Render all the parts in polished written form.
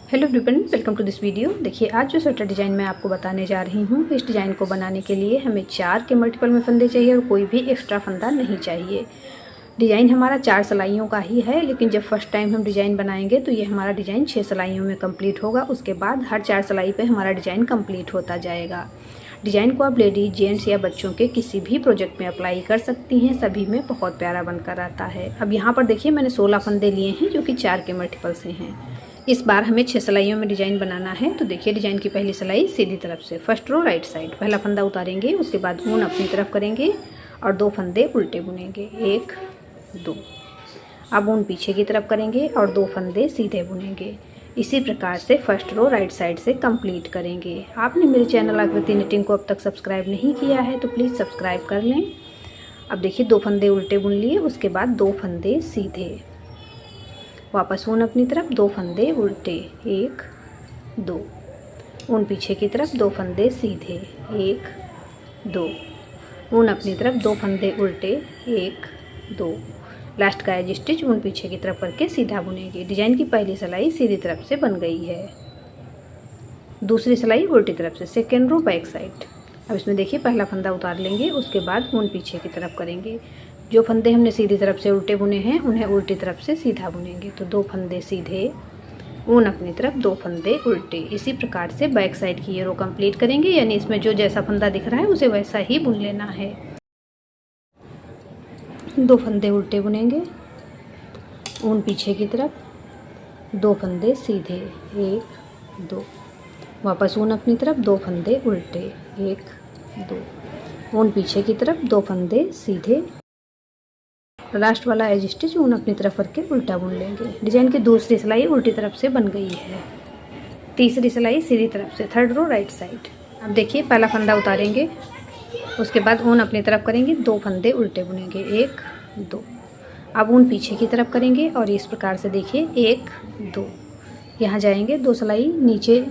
Hello everyone, welcome to this video. देखिए, आज जो स्वेटर डिज़ाइन मैं आपको बताने जा रही हूँ, इस डिज़ाइन को बनाने के लिए हमें 4 के मल्टीपल में फंदे चाहिए और कोई भी एक्स्ट्रा फंदा नहीं चाहिए। डिज़ाइन हमारा 4 सिलाइयों का ही है, लेकिन जब फर्स्ट टाइम हम डिज़ाइन बनाएंगे तो ये हमारा डिज़ाइन 6 सिलाइयों में कंप्लीट होगा। उसके बाद हर 4 सिलाई पे हमारा डिज़ाइन कंप्लीट होता जाएगा। डिज़ाइन को आप लेडीज, जेंट्स या बच्चों के किसी भी प्रोजेक्ट में अप्लाई कर सकती हैं, सभी में बहुत प्यारा बनकर आता है। अब यहाँ पर देखिए, मैंने 16 फंदे लिए हैं जो कि 4 के मल्टीपल से हैं। इस बार हमें 6 सिलाइयों में डिज़ाइन बनाना है। तो देखिए, डिज़ाइन की पहली सिलाई सीधी तरफ से, फर्स्ट रो राइट साइड, पहला फंदा उतारेंगे, उसके बाद ऊन अपनी तरफ करेंगे और 2 फंदे उल्टे बुनेंगे, 1 2। अब ऊन पीछे की तरफ करेंगे और 2 फंदे सीधे बुनेंगे। इसी प्रकार से फर्स्ट रो राइट साइड से कंप्लीट करेंगे। आपने मेरे चैनल आकृति निटिंग को अब तक सब्सक्राइब नहीं किया है तो प्लीज़ सब्सक्राइब कर लें। अब देखिए, 2 फंदे उल्टे बुन लिए, उसके बाद 2 फंदे सीधे, वापस ऊन अपनी तरफ, 2 फंदे उल्टे, 1 2। ऊन पीछे की तरफ, 2 फंदे सीधे, 1 2। ऊन अपनी तरफ, 2 फंदे उल्टे, 1 2। लास्ट का एज स्टिच ऊन पीछे की तरफ करके सीधा बुनेंगे। डिजाइन की पहली सिलाई सीधी तरफ से बन गई है। दूसरी सिलाई उल्टी तरफ से, सेकेंड रो बैक साइड। अब इसमें देखिए, पहला फंदा उतार लेंगे, उसके बाद ऊन पीछे की तरफ करेंगे। जो फंदे हमने सीधी तरफ से उल्टे बुने हैं उन्हें उल्टी तरफ से सीधा बुनेंगे। तो 2 फंदे सीधे, ऊन अपनी तरफ, 2 फंदे उल्टे। इसी प्रकार से बैक साइड की ये रो कंप्लीट करेंगे, यानी इसमें जो जैसा फंदा दिख रहा है उसे वैसा ही बुन लेना है। 2 फंदे उल्टे बुनेंगे, ऊन पीछे की तरफ, 2 फंदे सीधे, 1 2। वापस ऊन अपनी तरफ, 2 फंदे उल्टे, 1 2। ऊन पीछे की तरफ, 2 फंदे सीधे। लास्ट वाला एज स्टिच ऊन अपनी तरफ करके उल्टा बुन लेंगे। डिजाइन की दूसरी सिलाई उल्टी तरफ से बन गई है। तीसरी सिलाई सीधी तरफ से, थर्ड रो राइट साइड। अब देखिए, पहला फंदा उतारेंगे, उसके बाद ऊन अपनी तरफ करेंगे, 2 फंदे उल्टे बुनेंगे, 1 2। अब ऊन पीछे की तरफ करेंगे और इस प्रकार से देखिए 1 2। यहाँ जाएंगे, 2 सिलाई नीचे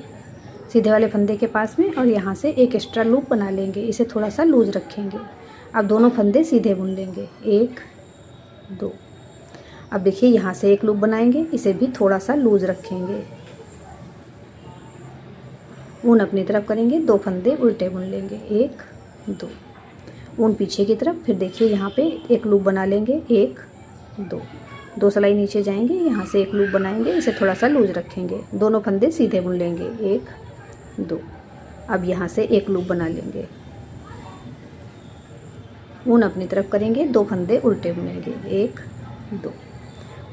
सीधे वाले फंदे के पास में और यहाँ से एक एक्स्ट्रा लूप बना लेंगे। इसे थोड़ा सा लूज रखेंगे। अब दोनों फंदे सीधे बुन लेंगे, 1 2। अब देखिए, यहाँ से एक लूप बनाएंगे, इसे भी थोड़ा सा लूज रखेंगे। ऊन अपनी तरफ करेंगे, 2 फंदे उल्टे बुन लेंगे, 1 2। ऊन पीछे की तरफ, फिर देखिए यहाँ पे एक लूप बना लेंगे, 1 2। 2 सिलाई नीचे जाएंगे, यहाँ से एक लूप बनाएंगे, इसे थोड़ा सा लूज रखेंगे। दोनों फंदे सीधे बुन लेंगे, 1 2। अब यहाँ से एक लूप बना लेंगे, ऊन अपनी तरफ करेंगे, 2 फंदे उल्टे बुनेंगे, 1 2।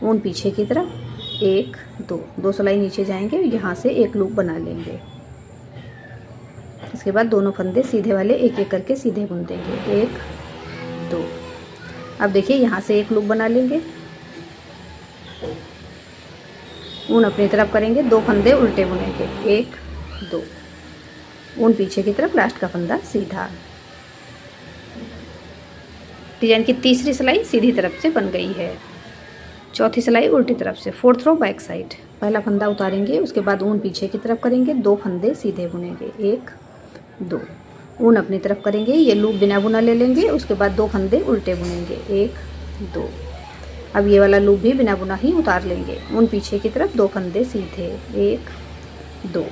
ऊन पीछे की तरफ, 1 2। 2 सिलाई नीचे जाएंगे, यहाँ से एक लूप बना लेंगे। इसके बाद दोनों फंदे सीधे वाले एक एक करके सीधे बुन देंगे, 1 2। अब देखिए, यहाँ से एक लूप बना लेंगे, ऊन अपनी तरफ करेंगे, 2 फंदे उल्टे बुनेंगे, 1 2। ऊन पीछे की तरफ, लास्ट का फंदा सीधा। डिजाइन की तीसरी सिलाई सीधी तरफ से बन गई है। चौथी सिलाई उल्टी तरफ से, फोर्थ रो बैक साइड। पहला फंदा उतारेंगे, उसके बाद ऊन पीछे की तरफ करेंगे, 2 फंदे सीधे बुनेंगे, 1 2। ऊन अपनी तरफ करेंगे, ये लूप बिना बुना ले लेंगे, उसके बाद 2 फंदे उल्टे बुनेंगे, 1 2। अब ये वाला लूप भी बिना बुना ही उतार लेंगे। ऊन पीछे की तरफ, 2 फंदे सीधे, 1 2।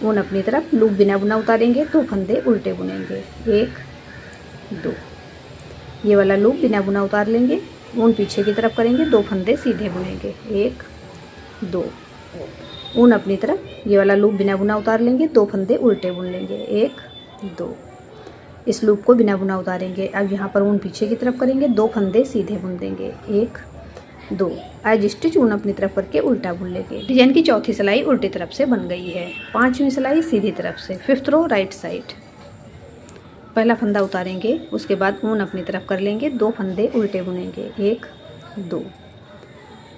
ऊन अपनी तरफ, लूप बिना बुना उतारेंगे, 2 फंदे उल्टे बुनेंगे, 1 2। ये वाला लूप बिना बुना उतार लेंगे, ऊन पीछे की तरफ करेंगे, 2 फंदे सीधे बुनेंगे, 1 2। ऊन अपनी तरफ, ये वाला लूप बिना बुना उतार लेंगे, 2 फंदे उल्टे बुन लेंगे, 1 2। इस लूप को बिना बुना उतारेंगे। अब यहाँ पर ऊन पीछे की तरफ करेंगे, 2 फंदे सीधे बुन देंगे, 1 2। एज स्टिच ऊन अपनी तरफ करके उल्टा बुन लेंगे। डिजाइन की चौथी सिलाई उल्टी तरफ से बन गई है। 5वीं सिलाई सीधी तरफ से, फिफ्थ रो राइट साइड। पहला फंदा उतारेंगे, उसके बाद ऊन अपनी तरफ कर लेंगे, 2 फंदे उल्टे बुनेंगे, 1 2।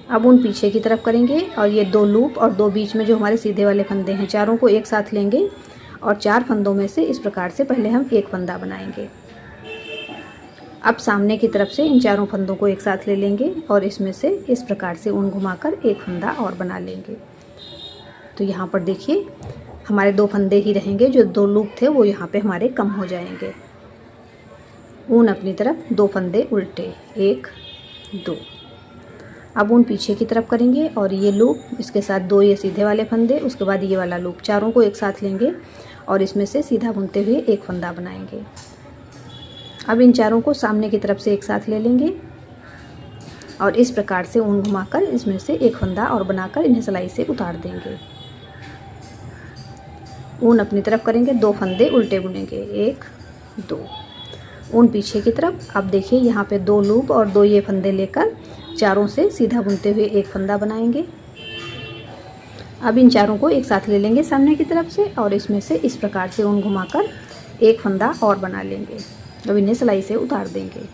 अब ऊन पीछे की तरफ करेंगे और ये 2 लूप और 2 बीच में जो हमारे सीधे वाले फंदे हैं, चारों को एक साथ लेंगे और 4 फंदों में से इस प्रकार से पहले हम एक फंदा बनाएंगे। अब सामने की तरफ से इन चारों फंदों को एक साथ ले लेंगे और इसमें से इस प्रकार से ऊन घुमाकर एक फंदा और बना लेंगे। तो यहाँ पर देखिए, हमारे 2 फंदे ही रहेंगे, जो 2 लूप थे वो यहाँ पे हमारे कम हो जाएंगे। ऊन अपनी तरफ, 2 फंदे उल्टे, 1 2। अब ऊन पीछे की तरफ करेंगे और ये लूप, इसके साथ 2 ये सीधे वाले फंदे, उसके बाद ये वाला लूप, चारों को एक साथ लेंगे और इसमें से सीधा बुनते हुए एक फंदा बनाएंगे। अब इन चारों को सामने की तरफ से एक साथ ले लेंगे और इस प्रकार से ऊन घुमाकर इसमें से एक फंदा और बनाकर इन्हें सिलाई से उतार देंगे। ऊन अपनी तरफ करेंगे, 2 फंदे उल्टे बुनेंगे, 1 2। ऊन पीछे की तरफ। अब देखिए यहाँ पे 2 लूप और 2 ये फंदे लेकर चारों से सीधा बुनते हुए एक फंदा बनाएंगे। अब इन चारों को एक साथ ले लेंगे सामने की तरफ से और इसमें से इस प्रकार से ऊन घुमाकर एक फंदा और बना लेंगे। अब इन्हें सिलाई से उतार देंगे।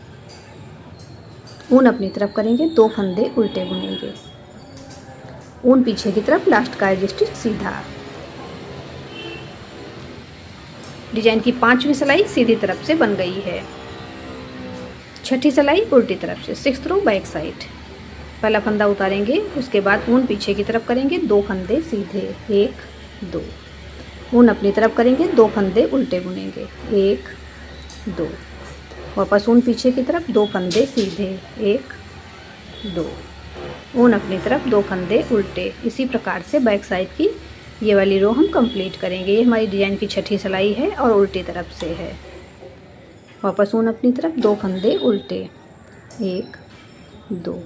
ऊन अपनी तरफ करेंगे, 2 फंदे उल्टे बुनेंगे। ऊन पीछे की तरफ, लास्ट का एज स्टिच सीधा। डिजाइन की 5वीं सिलाई सीधी तरफ से बन गई है। 6ठी सिलाई उल्टी तरफ से, 6th रो बैक साइड। पहला फंदा उतारेंगे, उसके बाद ऊन पीछे की तरफ करेंगे, 2 फंदे सीधे, 1 2। ऊन अपनी तरफ करेंगे, 2 फंदे उल्टे बुनेंगे, 1 2। वापस ऊन पीछे की तरफ, 2 फंदे सीधे, 1 2। ऊन अपनी तरफ, 2 फंदे उल्टे। इसी प्रकार से बैक साइड की ये वाली रो हम कंप्लीट करेंगे। ये हमारी डिजाइन की 6ठी सिलाई है और उल्टी तरफ से है। वापस ऊन अपनी तरफ, 2 फंदे उल्टे, 1 2।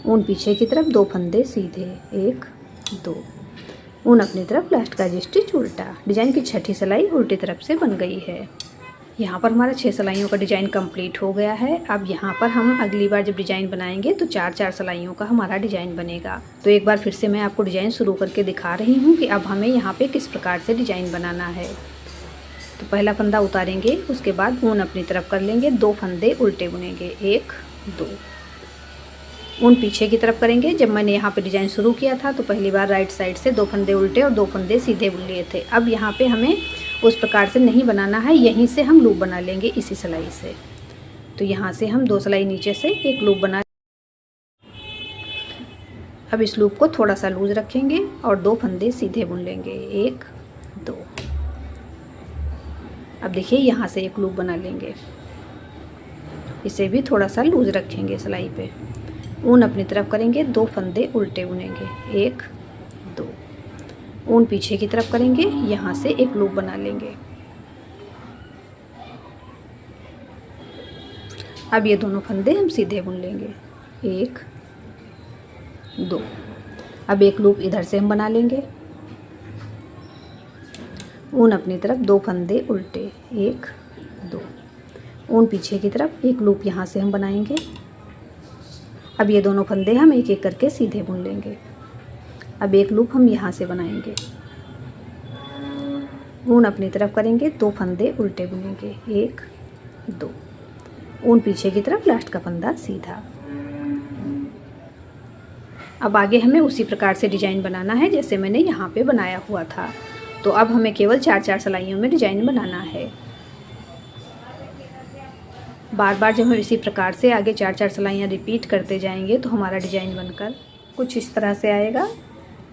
ऊन पीछे की तरफ, 2 फंदे सीधे, 1 2। ऊन अपनी तरफ, लास्ट का स्टिच उल्टा। डिजाइन की 6ठी सिलाई उल्टी तरफ से बन गई है। यहाँ पर हमारा 6 सिलाइयों का डिज़ाइन कंप्लीट हो गया है। अब यहाँ पर हम अगली बार जब डिज़ाइन बनाएंगे तो 4-4 सिलाइयों का हमारा डिज़ाइन बनेगा। तो एक बार फिर से मैं आपको डिज़ाइन शुरू करके दिखा रही हूँ कि अब हमें यहाँ पे किस प्रकार से डिज़ाइन बनाना है। तो पहला फंदा उतारेंगे, उसके बाद ऊन अपनी तरफ कर लेंगे, 2 फंदे उल्टे बुनेंगे, 1 2। ऊन पीछे की तरफ करेंगे। जब मैंने यहाँ पे डिज़ाइन शुरू किया था तो पहली बार राइट साइड से 2 फंदे उल्टे और 2 फंदे सीधे बुन लिए थे। अब यहाँ पे हमें उस प्रकार से नहीं बनाना है, यहीं से हम लूप बना लेंगे इसी सिलाई से। तो यहाँ से हम 2 सिलाई नीचे से एक लूप बना। अब इस लूप को थोड़ा सा लूज रखेंगे और 2 फंदे सीधे बुन लेंगे, 1 2। अब देखिए यहाँ से एक लूप बना लेंगे, इसे भी थोड़ा सा लूज रखेंगे सिलाई पे। ऊन अपनी तरफ करेंगे, 2 फंदे उल्टे बुनेंगे, 1 2। ऊन पीछे की तरफ करेंगे, यहाँ से एक लूप बना लेंगे। अब ये दोनों फंदे हम सीधे बुन लेंगे, 1 2। अब एक लूप इधर से हम बना लेंगे। ऊन अपनी तरफ, 2 फंदे उल्टे, 1 2। ऊन पीछे की तरफ, एक लूप यहाँ से हम बनाएंगे। अब ये दोनों फंदे हम एक एक करके सीधे बुन लेंगे। अब एक लूप हम यहाँ से बनाएंगे। ऊन अपनी तरफ करेंगे, 2 फंदे उल्टे बुनेंगे, 1 2। ऊन पीछे की तरफ, लास्ट का फंदा सीधा। अब आगे हमें उसी प्रकार से डिजाइन बनाना है जैसे मैंने यहाँ पे बनाया हुआ था। तो अब हमें केवल 4-4 सिलाइयों में डिजाइन बनाना है। बार बार जब हम इसी प्रकार से आगे 4-4 सिलाइयाँ रिपीट करते जाएंगे तो हमारा डिजाइन बनकर कुछ इस तरह से आएगा।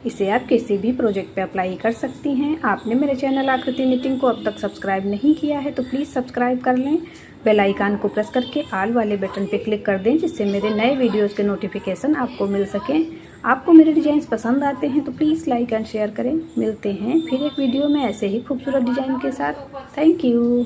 इसे आप किसी भी प्रोजेक्ट पे अप्लाई कर सकती हैं। आपने मेरे चैनल आकृति निटिंग को अब तक सब्सक्राइब नहीं किया है तो प्लीज़ सब्सक्राइब कर लें। बेल आइकन को प्रेस करके ऑल वाले बटन पे क्लिक कर दें जिससे मेरे नए वीडियोस के नोटिफिकेशन आपको मिल सकें। आपको मेरे डिज़ाइंस पसंद आते हैं तो प्लीज़ लाइक एंड शेयर करें। मिलते हैं फिर एक वीडियो में ऐसे ही खूबसूरत डिज़ाइन के साथ। Thank you.